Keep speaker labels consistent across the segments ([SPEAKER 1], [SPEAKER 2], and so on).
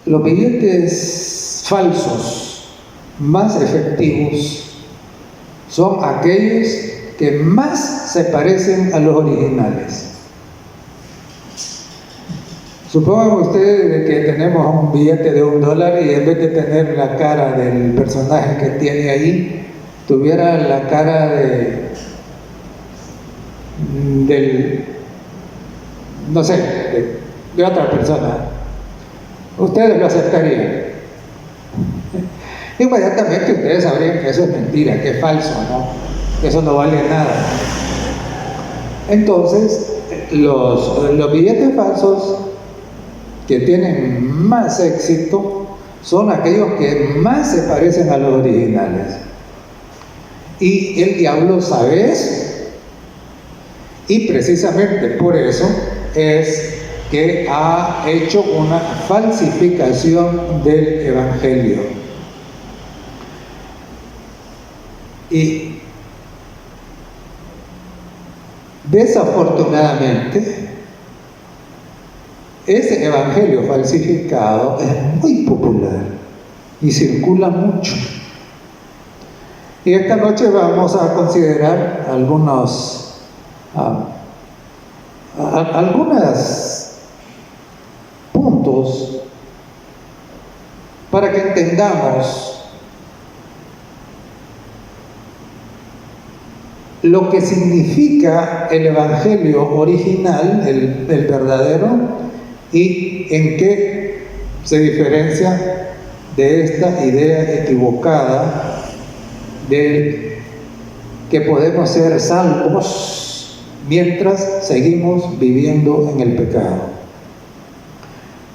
[SPEAKER 1] Los billetes falsos más efectivos son aquellos que más se parecen a los originales. Supongan ustedes que tenemos un billete de $1 y en vez de tener la cara del personaje que tiene ahí, tuviera la cara no sé, de otra persona. Ustedes lo aceptarían. Inmediatamente ustedes sabrían que eso es mentira, que es falso, ¿no? Que eso no vale nada. Entonces, los billetes falsos que tienen más éxito son aquellos que más se parecen a los originales. Y el diablo sabe eso. Y precisamente por eso es que ha hecho una falsificación del Evangelio. Y desafortunadamente, ese Evangelio falsificado es muy popular y circula mucho. Y esta noche vamos a considerar algunos puntos para que entendamos lo que significa el Evangelio original, el verdadero, y en qué se diferencia de esta idea equivocada de que podemos ser salvos mientras seguimos viviendo en el pecado.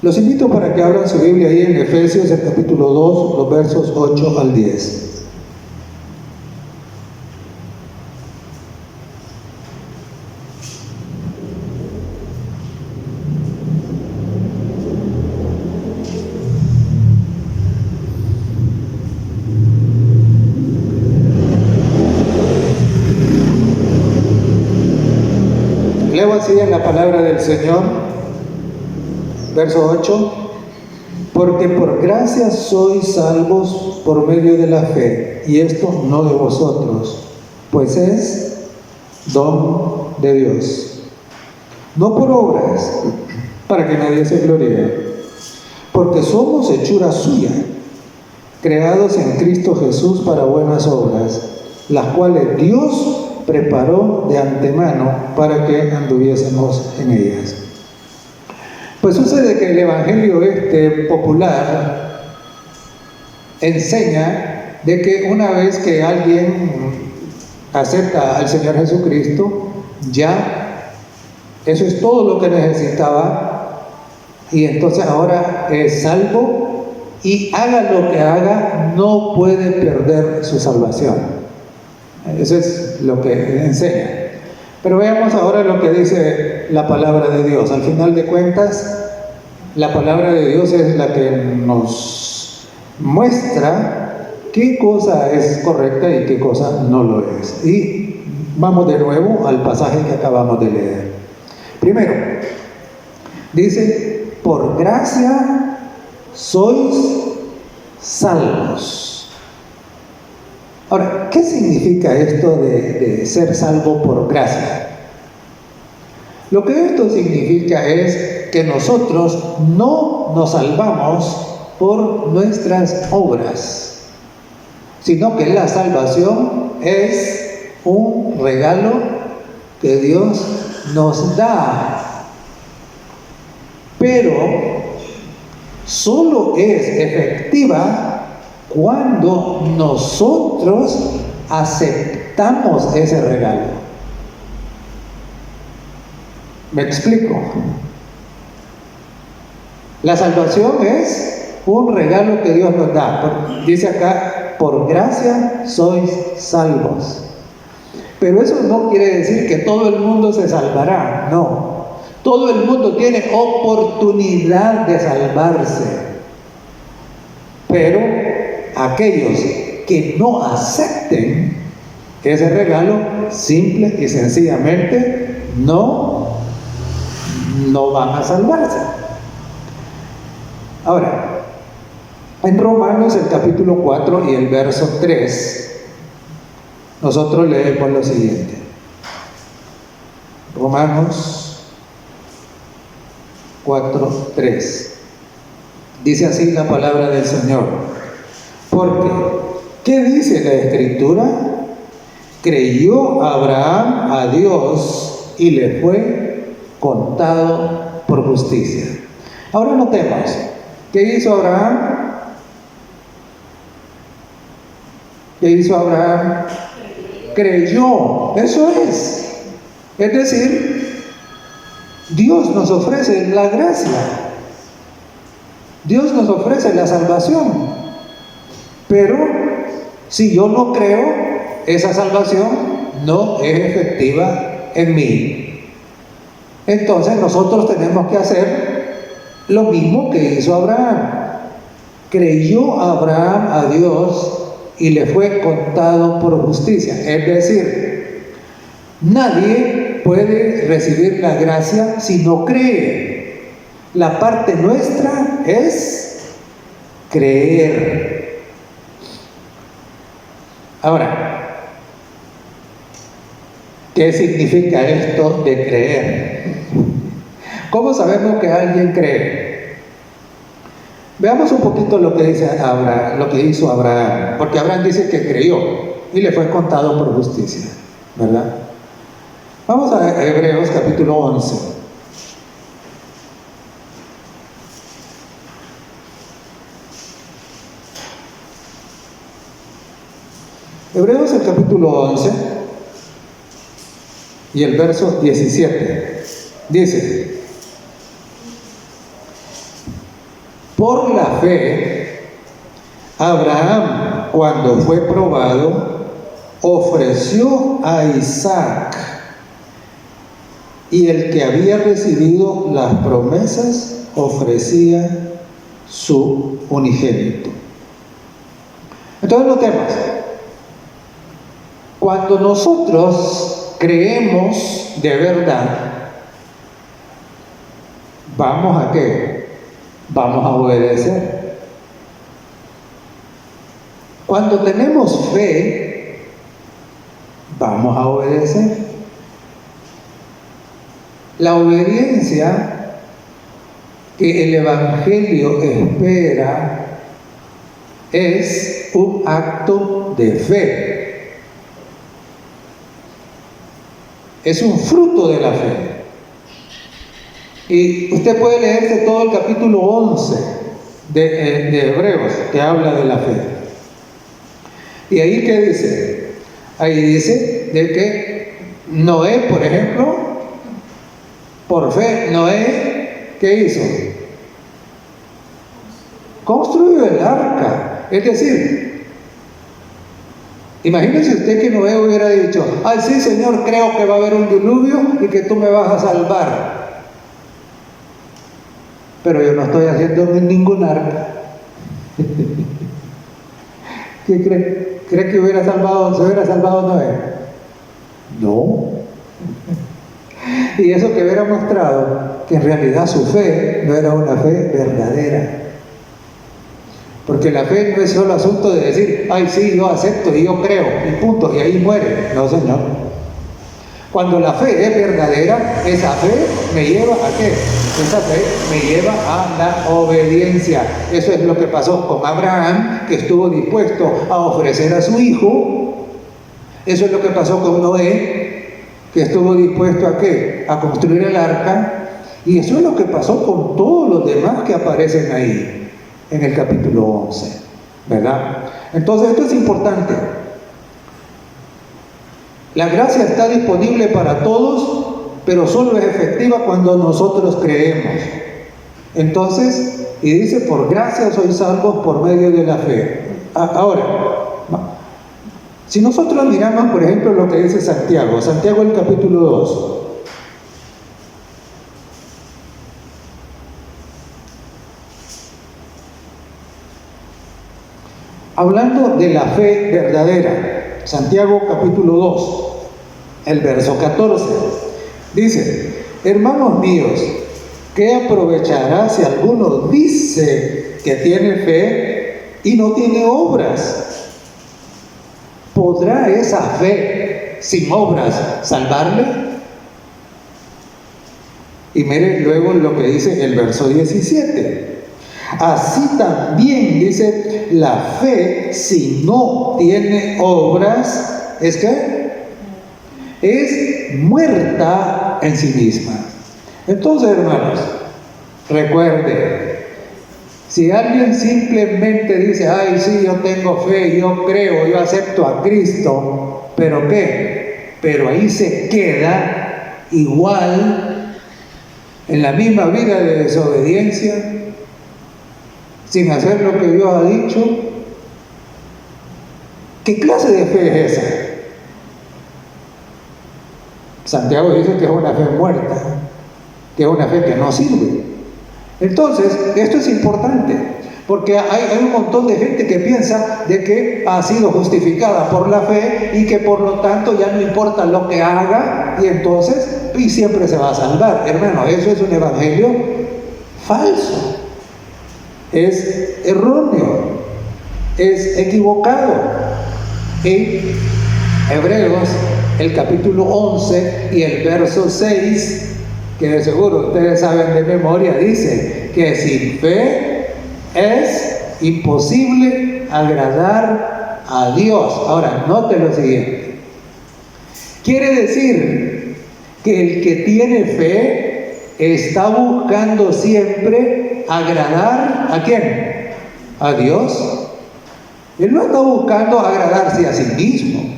[SPEAKER 1] Los invito para que abran su Biblia ahí en Efesios, el capítulo 2, los versos 8 al 10. Leo así en la palabra del Señor, verso 8: porque por gracia sois salvos por medio de la fe, y esto no de vosotros, pues es don de Dios, no por obras, para que nadie se gloríe, porque somos hechura suya, creados en Cristo Jesús para buenas obras, las cuales Dios preparó de antemano para que anduviésemos en ellas. Pues sucede que el Evangelio popular enseña de que una vez que alguien acepta al Señor Jesucristo, ya eso es todo lo que necesitaba, y entonces ahora es salvo, y haga lo que haga, no puede perder su salvación. Eso es lo que enseña. Pero veamos ahora lo que dice la palabra de Dios. Al final de cuentas, la palabra de Dios es la que nos muestra qué cosa es correcta y qué cosa no lo es. Y vamos de nuevo al pasaje que acabamos de leer. Primero, dice: por gracia sois salvos. Ahora, ¿qué significa esto de ser salvo por gracia? Lo que esto significa es que nosotros no nos salvamos por nuestras obras, sino que la salvación es un regalo que Dios nos da. Pero solo es efectiva cuando nosotros aceptamos ese regalo. ¿Me explico? La salvación es un regalo que Dios nos da. Dice acá: por gracia sois salvos. Pero eso no quiere decir que todo el mundo se salvará. No. Todo el mundo tiene oportunidad de salvarse. Pero aquellos que no acepten ese regalo, simple y sencillamente no van a salvarse. Ahora, En Romanos, el capítulo 4 y el verso 3, nosotros leemos lo siguiente. Romanos 4, 3. Dice así la palabra del Señor. Porque, ¿qué dice la Escritura? Creyó Abraham a Dios y le fue contado por justicia. Ahora notemos, ¿qué hizo Abraham? ¿Qué hizo Abraham? Creyó, eso es. Es decir, Dios nos ofrece la gracia. Dios nos ofrece la salvación. Pero si yo no creo, esa salvación no es efectiva en mí. Entonces nosotros tenemos que hacer lo mismo que hizo Abraham. Creyó Abraham a Dios y le fue contado por justicia. Es decir, nadie puede recibir la gracia si no cree. La parte nuestra es creer. Ahora, ¿qué significa esto de creer? ¿Cómo sabemos que alguien cree? Veamos un poquito lo que dice Abraham, lo que hizo Abraham, porque Abraham dice que creyó y le fue contado por justicia, ¿verdad? Vamos a Hebreos capítulo 11. Hebreos el capítulo 11 y el verso 17 dice: por la fe, Abraham, cuando fue probado, ofreció a Isaac, y el que había recibido las promesas ofrecía su unigénito. Entonces notemos, cuando nosotros creemos de verdad, ¿vamos a qué? Vamos a obedecer. Cuando tenemos fe, vamos a obedecer. La obediencia que el Evangelio espera es un acto de fe. Es un fruto de la fe. Y usted puede leerse todo el capítulo 11 de Hebreos, que habla de la fe. ¿Y ahí qué dice? Ahí dice de que Noé, por ejemplo, por fe, Noé, ¿qué hizo? Construyó el arca. Es decir, imagínese usted que Noé hubiera dicho: ay, sí, Señor, creo que va a haber un diluvio y que tú me vas a salvar, pero yo no estoy haciendo ningún arca. ¿Qué cree? ¿Cree que se hubiera salvado Noé? No. Y eso que hubiera mostrado que en realidad su fe no era una fe verdadera. Porque la fe no es solo asunto de decir: ay, sí, yo acepto y yo creo, y punto, y ahí muere. No, Señor. Cuando la fe es verdadera, esa fe me lleva ¿a qué? Esa fe me lleva a la obediencia. Eso es lo que pasó con Abraham, que estuvo dispuesto a ofrecer a su hijo. Eso es lo que pasó con Noé, que estuvo dispuesto ¿a qué? A construir el arca. Y eso es lo que pasó con todos los demás que aparecen ahí, en el capítulo 11, ¿verdad? Entonces esto es importante. La gracia está disponible para todos, pero solo es efectiva cuando nosotros creemos. Entonces, y dice: por gracia sois salvos por medio de la fe. Ahora, si nosotros miramos, por ejemplo, lo que dice Santiago el capítulo 2. Hablando de la fe verdadera, Santiago capítulo 2, el verso 14, dice: hermanos míos, ¿qué aprovechará si alguno dice que tiene fe, y no tiene obras, ¿podrá esa fe sin obras salvarle? Y mire luego lo que dice el verso 17. Así también dice, la fe si no tiene obras, ¿es qué? Es muerta en sí misma. Entonces, hermanos, recuerde, si alguien simplemente dice, ay, sí, yo tengo fe, yo creo, yo acepto a Cristo, ¿pero qué? Pero ahí se queda igual en la misma vida de desobediencia, sin hacer lo que Dios ha dicho. ¿Qué clase de fe es esa? Santiago dice que es una fe muerta, que es una fe que no sirve. Entonces, esto es importante, porque hay un montón de gente que piensa de que ha sido justificada por la fe y que por lo tanto ya no importa lo que haga y entonces y siempre se va a salvar. Hermano, eso es un evangelio falso, es erróneo, es equivocado. En Hebreos, el capítulo 11 y el verso 6, que de seguro ustedes saben de memoria, dice que sin fe es imposible agradar a Dios. Ahora, note lo siguiente. Quiere decir que el que tiene fe está buscando siempre agradar ¿a quién? A Dios. Él no está buscando agradarse a sí mismo.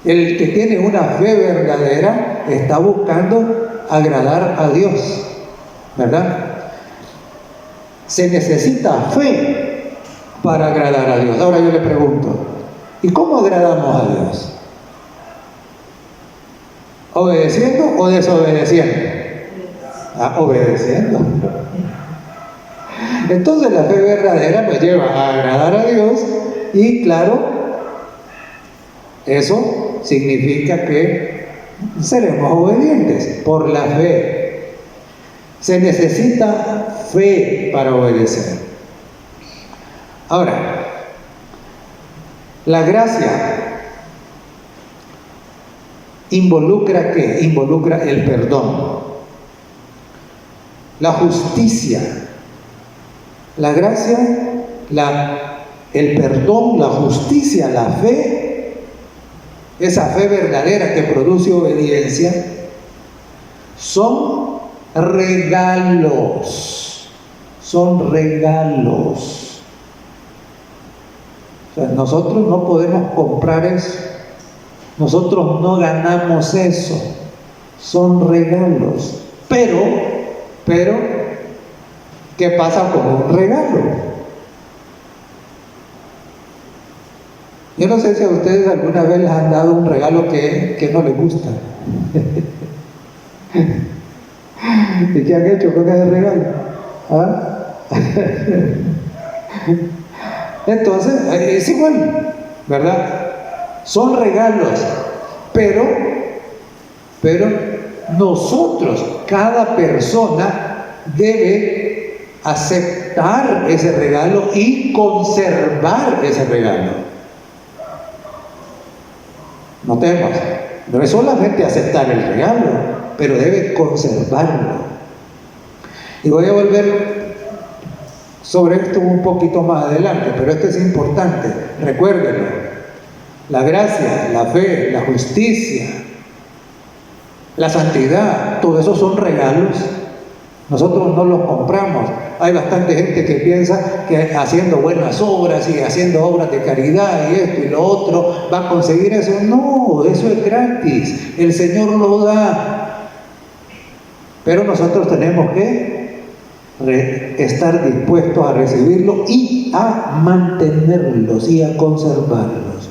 [SPEAKER 1] El que tiene una fe verdadera está buscando agradar a Dios, ¿verdad? Se necesita fe para agradar a Dios. Ahora yo le pregunto, ¿y cómo agradamos a Dios? ¿Obedeciendo o desobedeciendo? Obedeciendo. Entonces la fe verdadera nos lleva a agradar a Dios y claro, eso significa que seremos obedientes por la fe. Se necesita fe para obedecer. Ahora, la gracia involucra ¿qué? Involucra el perdón, la justicia, la gracia, el perdón, la justicia, la fe, esa fe verdadera que produce obediencia, son regalos, son regalos. O sea, nosotros no podemos comprar eso, nosotros no ganamos eso, son regalos. Pero, ¿qué pasa con un regalo? Yo no sé si a ustedes alguna vez les han dado un regalo que no les gusta. ¿Y qué han hecho con ese regalo? ¿Ah? Entonces, es igual, ¿verdad? Son regalos, pero nosotros, cada persona debe aceptar ese regalo y conservar ese regalo. Notemos, no es solamente aceptar el regalo, pero debe conservarlo. Y voy a volver sobre esto un poquito más adelante, pero esto es importante, recuérdenlo. La gracia, la fe, la justicia, la santidad, todo eso son regalos. Nosotros no los compramos. Hay bastante gente que piensa que haciendo buenas obras y haciendo obras de caridad y esto y lo otro va a conseguir eso. No, eso es gratis. El Señor lo da. Pero nosotros tenemos que estar dispuestos a recibirlo y a mantenerlos y a conservarlos.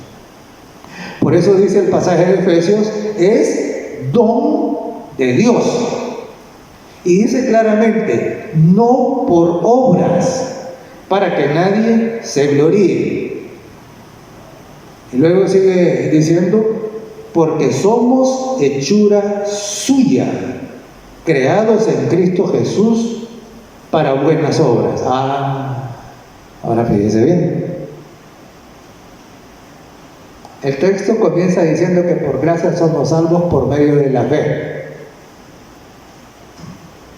[SPEAKER 1] Por eso dice el pasaje de Efesios, es don de Dios. Y dice claramente, no por obras, para que nadie se gloríe. Y luego sigue diciendo, porque somos hechura suya, creados en Cristo Jesús para buenas obras. Ahora fíjese bien. El texto comienza diciendo que por gracia somos salvos por medio de la fe.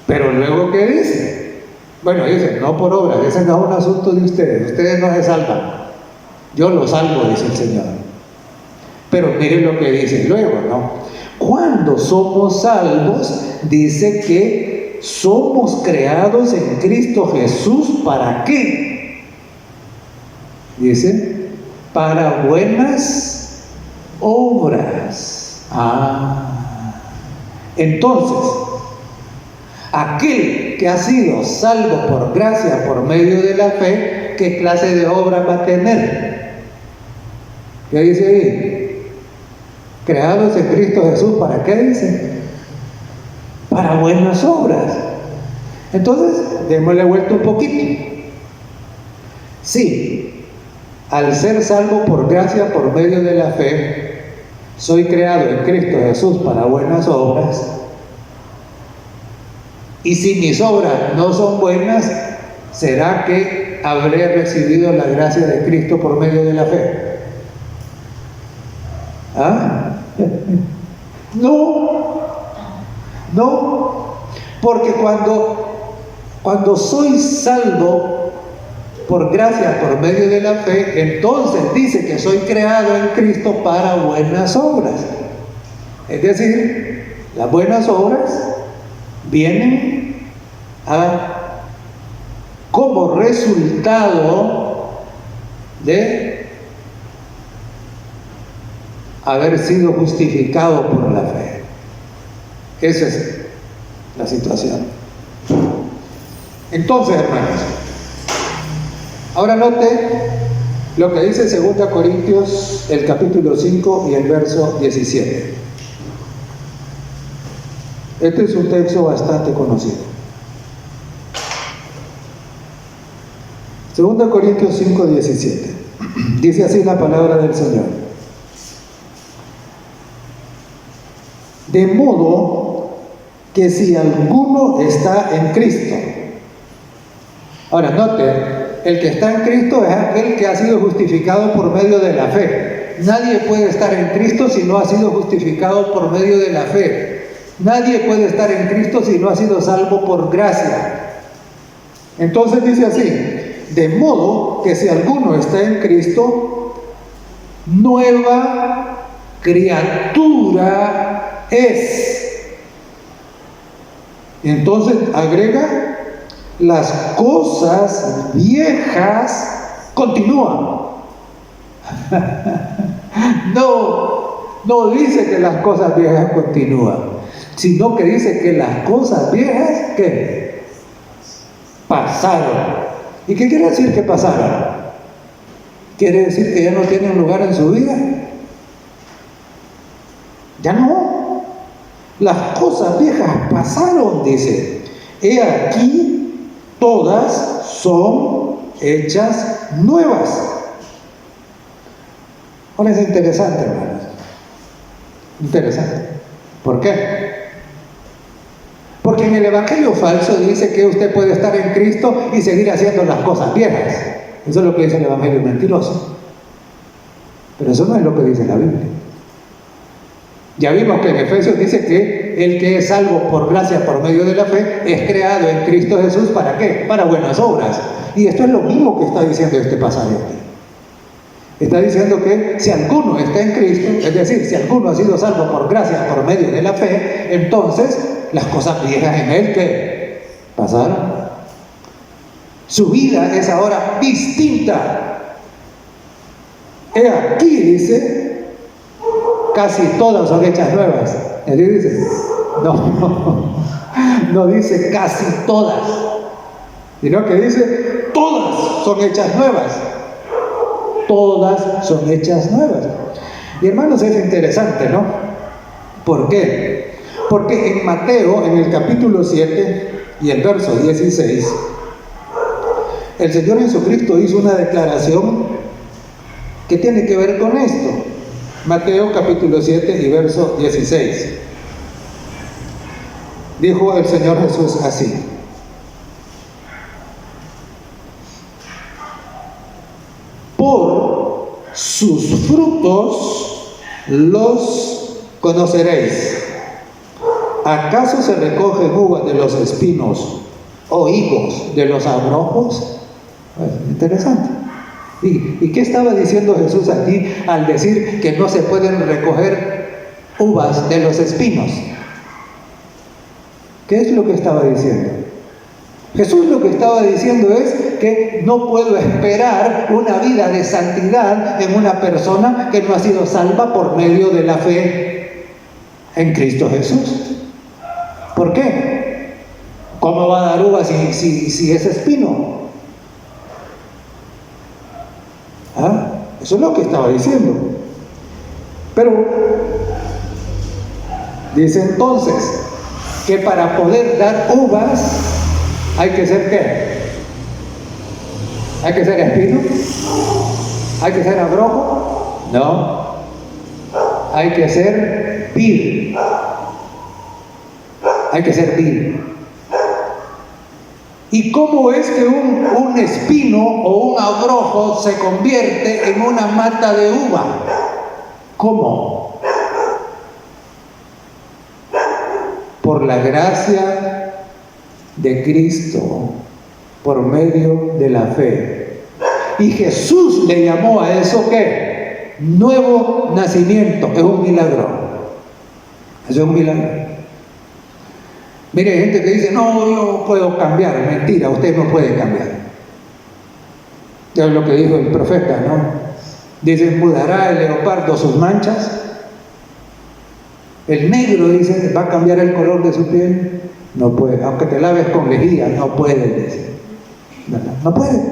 [SPEAKER 1] Pero luego, ¿qué dice? Bueno, dice, no por obra, ese no es un asunto de ustedes no se salvan. Yo los salvo, dice el Señor. Pero miren lo que dice luego, ¿no? Cuando somos salvos, dice que somos creados en Cristo Jesús, ¿para qué? Dice, para buenas obras. Entonces, aquel que ha sido salvo por gracia, por medio de la fe, ¿qué clase de obra va a tener? ¿Qué dice ahí? Creados en Cristo Jesús, ¿para qué dice? Para buenas obras. Entonces, démosle vuelta un poquito. Sí, al ser salvo por gracia, por medio de la fe, soy creado en Cristo Jesús para buenas obras. Y si mis obras no son buenas, ¿será que habré recibido la gracia de Cristo por medio de la fe? No, porque cuando soy salvo por gracia, por medio de la fe, entonces dice que soy creado en Cristo para buenas obras. Es decir, las buenas obras vienen como resultado de haber sido justificado por la fe. Esa es la situación. Entonces, hermanos, ahora note lo que dice 2 Corintios, el capítulo 5 y el verso 17. Este es un texto bastante conocido. 2 Corintios 5, 17. Dice así la palabra del Señor. De modo que si alguno está en Cristo. Ahora, note, el que está en Cristo es aquel que ha sido justificado por medio de la fe. Nadie puede estar en Cristo si no ha sido justificado por medio de la fe. Nadie puede estar en Cristo si no ha sido salvo por gracia. Entonces dice así, de modo que si alguno está en Cristo, nueva criatura es. Entonces agrega, las cosas viejas continúan. No dice que las cosas viejas continúan, sino que dice que las cosas viejas, ¿qué? Pasaron. ¿Y qué quiere decir que pasaron? ¿Quiere decir que ya no tienen lugar en su vida? Ya no. Las cosas viejas pasaron, dice. He aquí, todas son hechas nuevas. Ahora es interesante, hermanos. Interesante. ¿Por qué? Porque en el evangelio falso dice que usted puede estar en Cristo y seguir haciendo las cosas viejas. Eso es lo que dice el evangelio mentiroso. Pero eso no es lo que dice la Biblia. Ya vimos que en Efesios dice que el que es salvo por gracia, por medio de la fe, es creado en Cristo Jesús, ¿para qué? Para buenas obras. Y esto es lo mismo que está diciendo este pasaje aquí. Está diciendo que si alguno está en Cristo, es decir, si alguno ha sido salvo por gracia, por medio de la fe, entonces las cosas viejas en él que pasaron. Su vida es ahora distinta. He aquí, dice, casi todas son hechas nuevas. ¿Así dice? No dice casi todas, sino que dice todas son hechas nuevas. Todas son hechas nuevas. Y hermanos, es interesante, ¿no? ¿Por qué? Porque en Mateo, en el capítulo 7 y el verso 16, el Señor Jesucristo hizo una declaración que tiene que ver con esto. Mateo capítulo 7 y verso 16. Dijo el Señor Jesús así: sus frutos los conoceréis. ¿Acaso se recogen uvas de los espinos o higos de los abrojos? Interesante. ¿Y qué estaba diciendo Jesús aquí al decir que no se pueden recoger uvas de los espinos? ¿Qué es lo que estaba diciendo? Jesús lo que estaba diciendo es que no puedo esperar una vida de santidad en una persona que no ha sido salva por medio de la fe en Cristo Jesús. ¿Por qué? ¿Cómo va a dar uvas si es espino? Eso es lo que estaba diciendo. Pero dice entonces que para poder dar uvas hay que ser ¿qué? ¿Hay que ser espino? ¿Hay que ser abrojo? No. Hay que ser vid. Hay que ser vid. ¿Y cómo es que un espino o un abrojo se convierte en una mata de uva? ¿Cómo? Por la gracia de Cristo, por medio de la fe. Y Jesús le llamó a eso ¿qué? Nuevo nacimiento. Es un milagro. Es un milagro. Mire, hay gente que dice, no, yo puedo cambiar. Mentira, usted no puede cambiar. Ya es lo que dijo el profeta, ¿no? Dice, ¿mudará el leopardo sus manchas? El negro, dice, ¿va a cambiar el color de su piel? No puede. Aunque te laves con lejía, no puede, dice. No puede.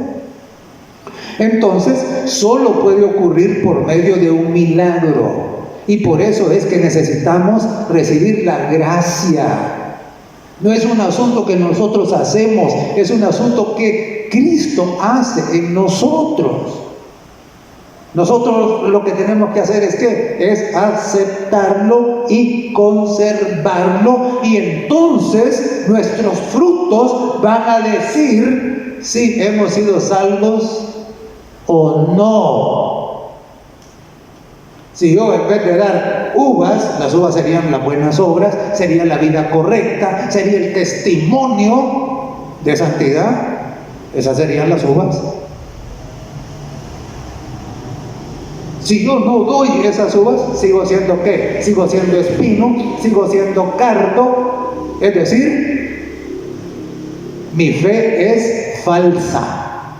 [SPEAKER 1] Entonces, solo puede ocurrir por medio de un milagro. Y por eso es que necesitamos recibir la gracia. No es un asunto que nosotros hacemos, es un asunto que Cristo hace en nosotros. Nosotros lo que tenemos que hacer es ¿qué? Es aceptarlo y conservarlo, y entonces nuestros frutos van a decir si hemos sido salvos o no. Si yo en vez de dar uvas, las uvas serían las buenas obras, sería la vida correcta, sería el testimonio de santidad, esas serían las uvas. Si yo no doy esas uvas, sigo siendo ¿qué? Sigo siendo espino, sigo siendo cardo, es decir, mi fe es falsa.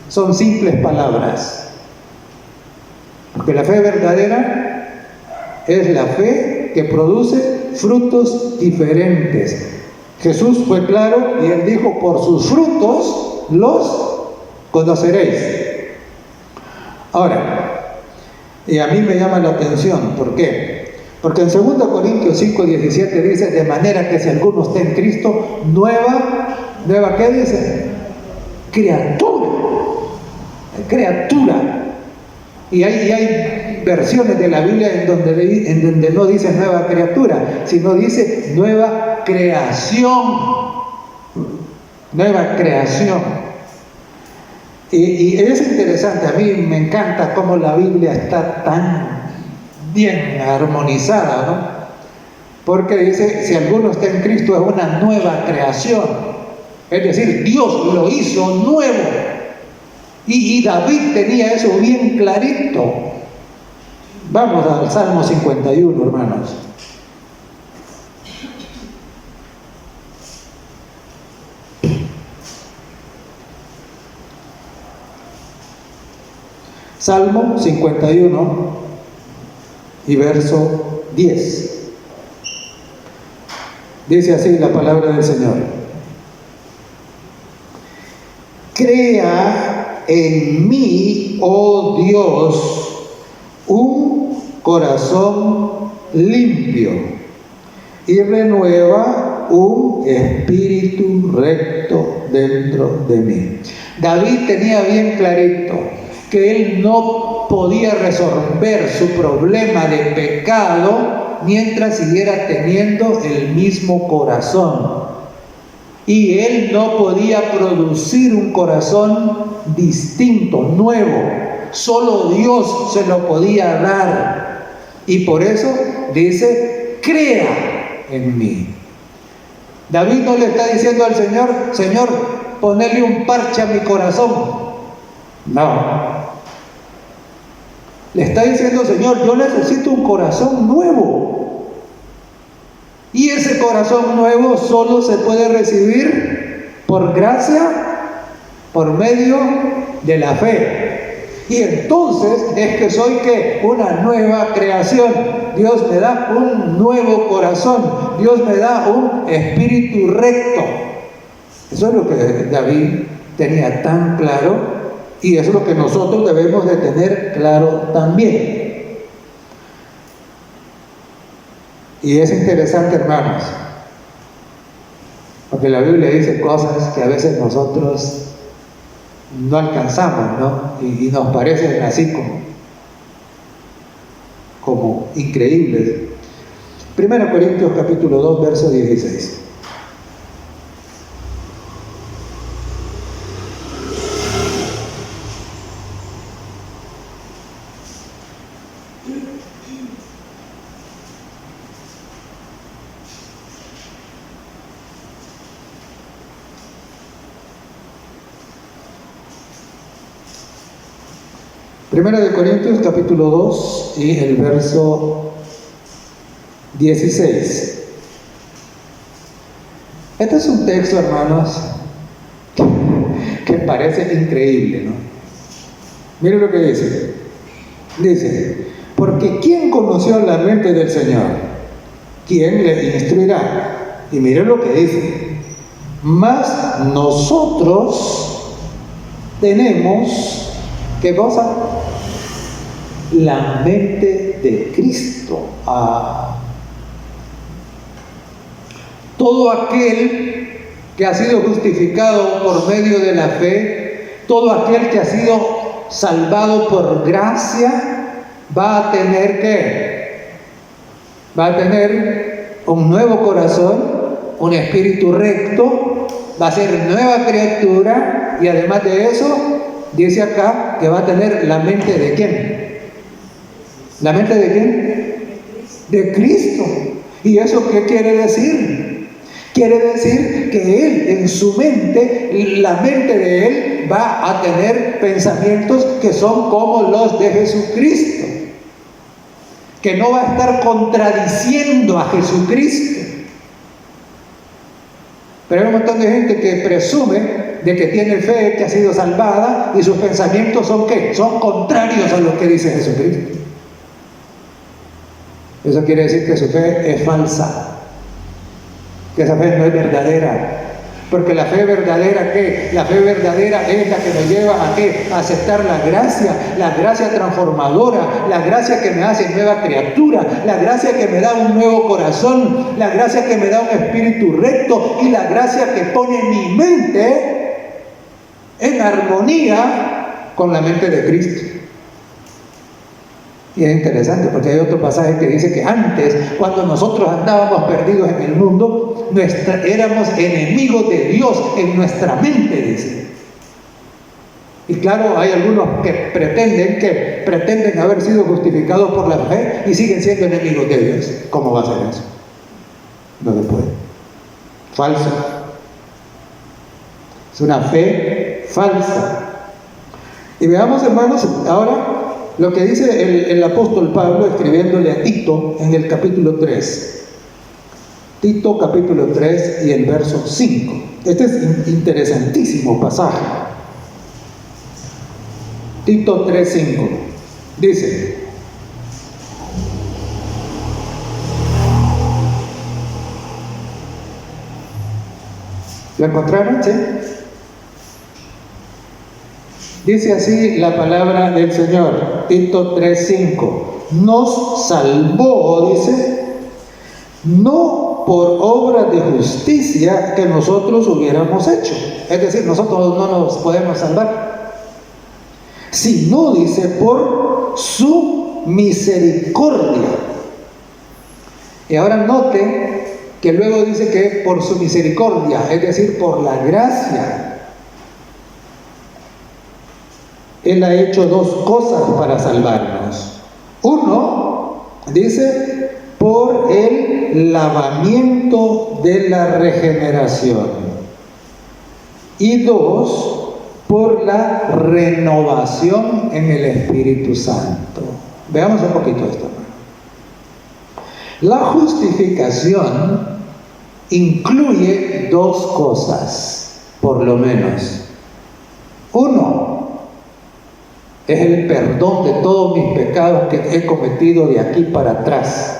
[SPEAKER 1] Son simples palabras. Porque la fe verdadera es la fe que produce frutos diferentes. Jesús fue claro y él dijo, por sus frutos los conoceréis. Ahora, y a mí me llama la atención, ¿por qué? Porque en 2 Corintios 5:17 dice, de manera que si alguno está en Cristo, nueva ¿qué dice? Criatura. Y hay versiones de la Biblia en donde no dice nueva criatura, sino dice nueva creación. Nueva creación. Y es interesante, a mí me encanta cómo la Biblia está tan bien armonizada, ¿no? Porque dice, si alguno está en Cristo es una nueva creación. Es decir, Dios lo hizo nuevo. Y David tenía eso bien clarito. Vamos al Salmo 51, hermanos. Salmo 51 y verso 10. Dice así la palabra del Señor. Crea en mí, oh Dios, un corazón limpio y renueva un espíritu recto dentro de mí. David tenía bien clarito que él no podía resolver su problema de pecado mientras siguiera teniendo el mismo corazón. Y él no podía producir un corazón distinto, nuevo, Solo Dios se lo podía dar. Y por eso dice, crea en mí. David no le está diciendo al Señor, Señor, ponele un parche a mi corazón. No. Le está diciendo, Señor, yo necesito un corazón nuevo. Y ese corazón nuevo solo se puede recibir por gracia, por medio de la fe. Y entonces es que soy ¿qué? Una nueva creación. Dios me da un nuevo corazón. Dios me da un espíritu recto. Eso es lo que David tenía tan claro. Y eso es lo que nosotros debemos de tener claro también. Y es interesante, hermanos, porque la Biblia dice cosas que a veces nosotros no alcanzamos, ¿no? Y nos parecen así como increíbles. 1 Corintios capítulo 2, verso 16. Primera de Corintios capítulo 2 y el verso 16. Este es un texto, hermanos, que parece increíble, ¿no? Miren lo que dice. Dice, porque ¿quién conoció la mente del Señor? ¿Quién le instruirá? Y miren lo que dice. Mas nosotros tenemos, ¿qué cosa? La mente de Cristo. Todo aquel que ha sido justificado por medio de la fe, todo aquel que ha sido salvado por gracia, va a tener ¿qué? Va a tener un nuevo corazón, un espíritu recto, va a ser nueva criatura y además de eso, dice acá que va a tener la mente de ¿quién? ¿La mente de quién? De Cristo. ¿Y eso qué quiere decir? Quiere decir que Él, en su mente, la mente de Él va a tener pensamientos que son como los de Jesucristo. Que no va a estar contradiciendo a Jesucristo. Pero hay un montón de gente que presume de que tiene fe, que ha sido salvada, y sus pensamientos son ¿qué? Son contrarios a lo que dice Jesucristo. Eso quiere decir que su fe es falsa, que esa fe no es verdadera. Porque la fe verdadera, ¿qué? La fe verdadera es la que nos lleva a ¿qué? A aceptar la gracia transformadora, la gracia que me hace nueva criatura, la gracia que me da un nuevo corazón, la gracia que me da un espíritu recto y la gracia que pone mi mente en armonía con la mente de Cristo. Y es interesante porque hay otro pasaje que dice que antes, cuando nosotros andábamos perdidos en el mundo, éramos enemigos de Dios en nuestra mente, dice. Y claro, hay algunos que pretenden haber sido justificados por la fe y siguen siendo enemigos de Dios. ¿Cómo va a ser eso? No se puede. Falso. Es una fe falsa. Y veamos, hermanos, ahora lo que dice el apóstol Pablo escribiéndole a Tito en el capítulo 3. Tito capítulo 3 y el verso 5. Este es interesantísimo pasaje. Tito 3:5. Dice: ¿lo encontraron? ¿Sí? Dice así la palabra del Señor, Tito 3:5. Nos salvó, dice, no por obras de justicia que nosotros hubiéramos hecho. Es decir, nosotros no nos podemos salvar, sino, dice, por su misericordia. Y ahora noten que luego dice que por su misericordia, es decir, por la gracia. Él ha hecho dos cosas para salvarnos. Uno, dice, por el lavamiento de la regeneración. Y dos, por la renovación en el Espíritu Santo. Veamos un poquito esto. La justificación incluye dos cosas, por lo menos. Uno, es el perdón de todos mis pecados que he cometido de aquí para atrás.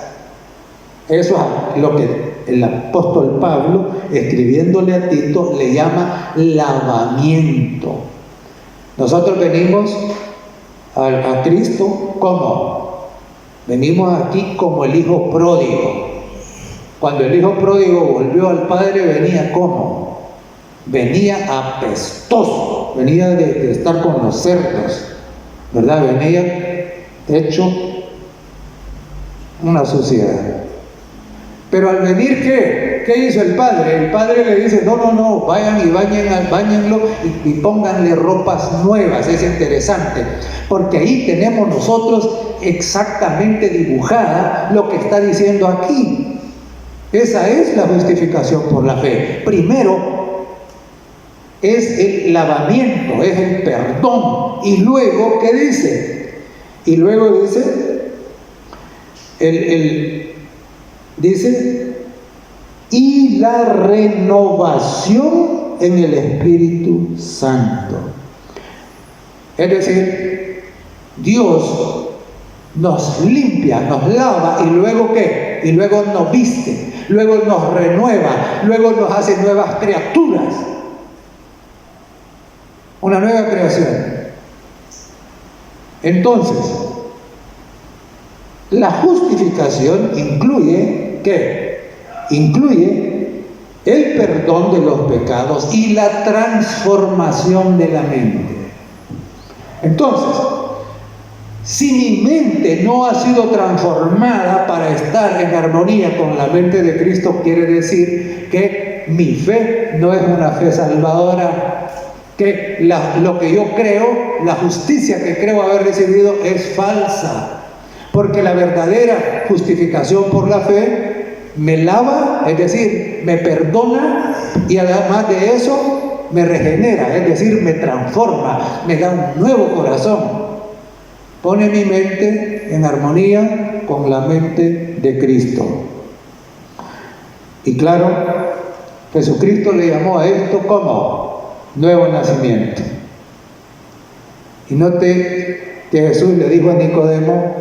[SPEAKER 1] Eso es lo que el apóstol Pablo, escribiéndole a Tito, le llama lavamiento. Nosotros venimos a Cristo ¿cómo? Venimos aquí como el hijo pródigo. Cuando el hijo pródigo volvió al padre, venía ¿cómo? Venía apestoso, venía de estar con los cerdos, ¿verdad? Venía hecho una suciedad. Pero al venir, ¿qué hizo el padre? El padre le dice, no, vayan y báñenlo y pónganle ropas nuevas. Es interesante, porque ahí tenemos nosotros exactamente dibujada lo que está diciendo aquí. Esa es la justificación por la fe. Primero es el lavamiento, es el perdón. Y luego, ¿qué dice? Y luego dice, dice, y la renovación en el Espíritu Santo. Es decir, Dios nos limpia, nos lava y luego ¿qué? Y luego nos viste, luego nos renueva, luego nos hace nuevas criaturas. Una nueva creación. Entonces, la justificación incluye ¿qué? Incluye el perdón de los pecados y la transformación de la mente. Entonces, si mi mente no ha sido transformada para estar en armonía con la mente de Cristo, quiere decir que mi fe no es una fe salvadora, que lo que yo creo, la justicia que creo haber recibido es falsa. Porque la verdadera justificación por la fe me lava, es decir, me perdona, y además de eso me regenera, es decir, me transforma, me da un nuevo corazón. Pone mi mente en armonía con la mente de Cristo. Y claro, Jesucristo le llamó a esto como nuevo nacimiento. Y note que Jesús le dijo a Nicodemo,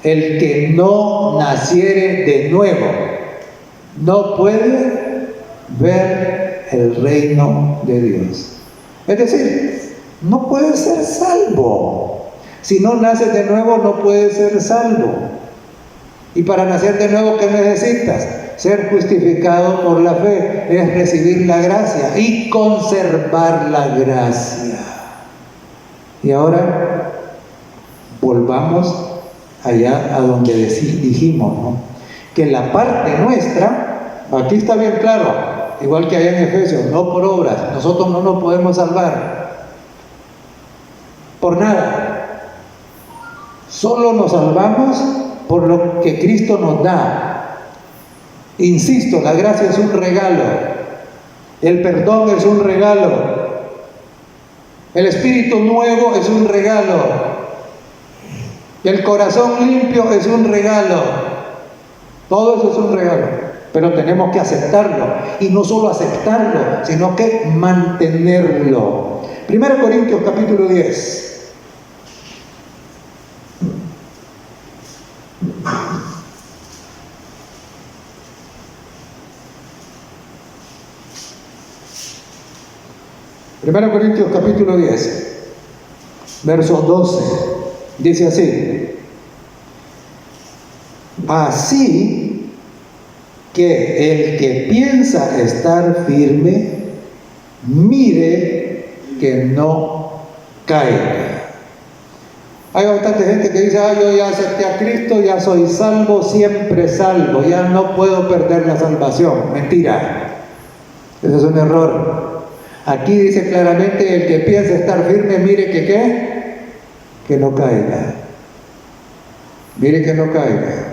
[SPEAKER 1] el que no naciere de nuevo no puede ver el reino de Dios. Es decir, no puede ser salvo. Si no naces de nuevo, no puedes ser salvo. Y para nacer de nuevo, ¿qué necesitas? Ser justificado por la fe, es recibir la gracia y conservar la gracia. Y ahora volvamos allá a donde dijimos, ¿no? Que la parte nuestra, aquí está bien claro, igual que allá en Efesios, no por obras, nosotros no nos podemos salvar por nada, solo nos salvamos por lo que Cristo nos da. Insisto, la gracia es un regalo, el perdón es un regalo, el espíritu nuevo es un regalo, el corazón limpio es un regalo. Todo eso es un regalo, pero tenemos que aceptarlo, y no solo aceptarlo, sino que mantenerlo. 1 Corintios capítulo 10. Primero Corintios capítulo 10, verso 12, dice así: así que el que piensa estar firme, mire que no caiga. Hay bastante gente que dice, yo ya acepté a Cristo, ya soy salvo, siempre salvo, ya no puedo perder la salvación. Mentira, ese es un error. Aquí dice claramente, el que piensa estar firme, mire que ¿qué? Que no caiga. Mire que no caiga.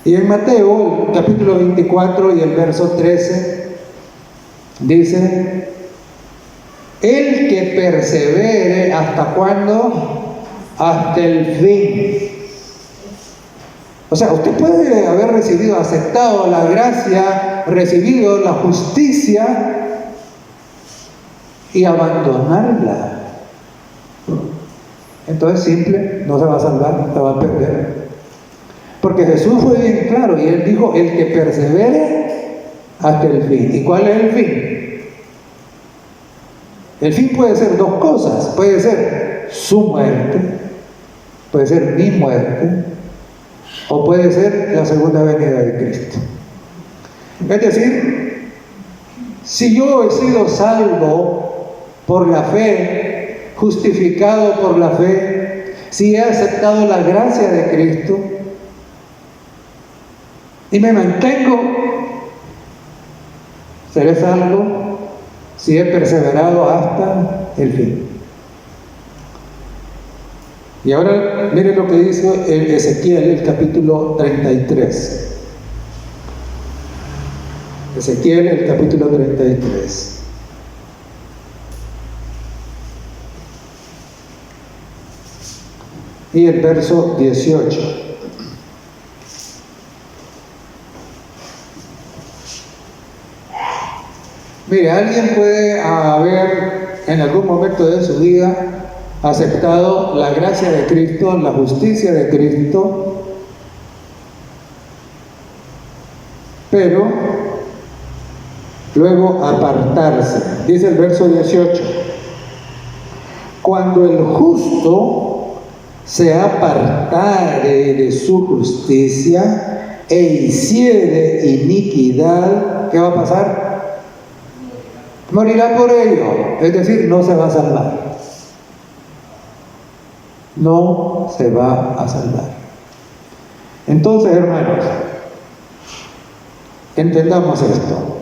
[SPEAKER 1] Y en Mateo, el capítulo 24 y el verso 13, dice, el que persevere, ¿hasta cuándo? Hasta el fin. O sea, usted puede haber recibido, aceptado la gracia, recibido la justicia y abandonarla. Entonces simple, no se va a salvar, se va a perder. Porque Jesús fue bien claro y Él dijo, el que persevere hasta el fin. ¿Y cuál es el fin? El fin puede ser dos cosas. Puede ser su muerte, puede ser mi muerte, o puede ser la segunda venida de Cristo. Es decir, si yo he sido salvo por la fe, justificado por la fe, si he aceptado la gracia de Cristo y me mantengo, seré salvo si he perseverado hasta el fin. Y ahora miren lo que dice Ezequiel, el capítulo 33. Ezequiel, el capítulo 33. Y el verso 18. Mire, alguien puede haber en algún momento de su vida aceptado la gracia de Cristo, la justicia de Cristo, pero luego apartarse. Dice el verso 18, cuando el justo se apartare de su justicia e hiciere iniquidad, ¿qué va a pasar? Morirá por ello, es decir, no se va a salvar. No se va a salvar. Entonces, hermanos, entendamos esto.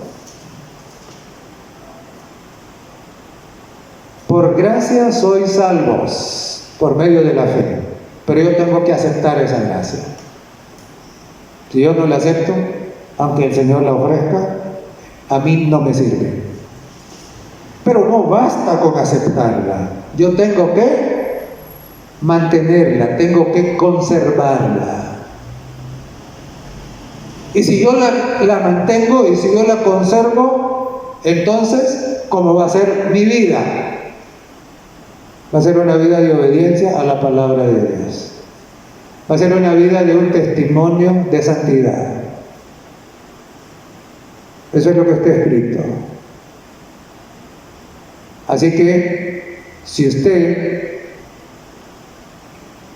[SPEAKER 1] Por gracia sois salvos por medio de la fe, pero yo tengo que aceptar esa gracia. Si yo no la acepto, aunque el Señor la ofrezca, a mí no me sirve. Pero no basta con aceptarla. Yo tengo que mantenerla, tengo que conservarla. Y si yo la mantengo y si yo la conservo, entonces, ¿cómo va a ser mi vida? Va a ser una vida de obediencia a la palabra de Dios. Va a ser una vida de un testimonio de santidad. Eso es lo que está escrito. Así que, si usted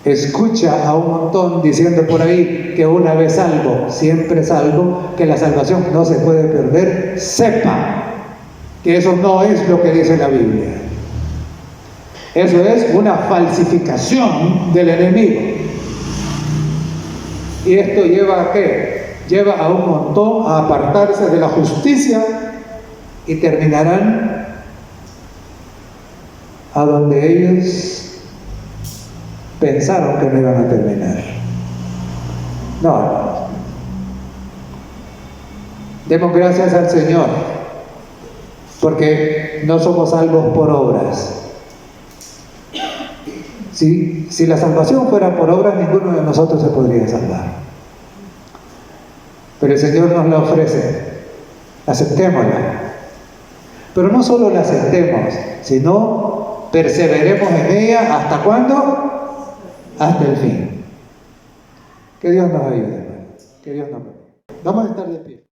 [SPEAKER 1] escucha a un montón diciendo por ahí que una vez salvo, siempre salvo, que la salvación no se puede perder, sepa que eso no es lo que dice la Biblia. Eso es una falsificación del enemigo. ¿Y esto lleva a qué? Lleva a un montón a apartarse de la justicia y terminarán a donde ellos pensaron que no iban a terminar. No. Demos gracias al Señor, porque no somos salvos por obras. Si la salvación fuera por obras, ninguno de nosotros se podría salvar. Pero el Señor nos la ofrece. Aceptémosla. Pero no solo la aceptemos, sino perseveremos en ella. ¿Hasta cuándo? Hasta el fin. Que Dios nos ayude, hermano. Que Dios nos ayude. Vamos a estar de pie.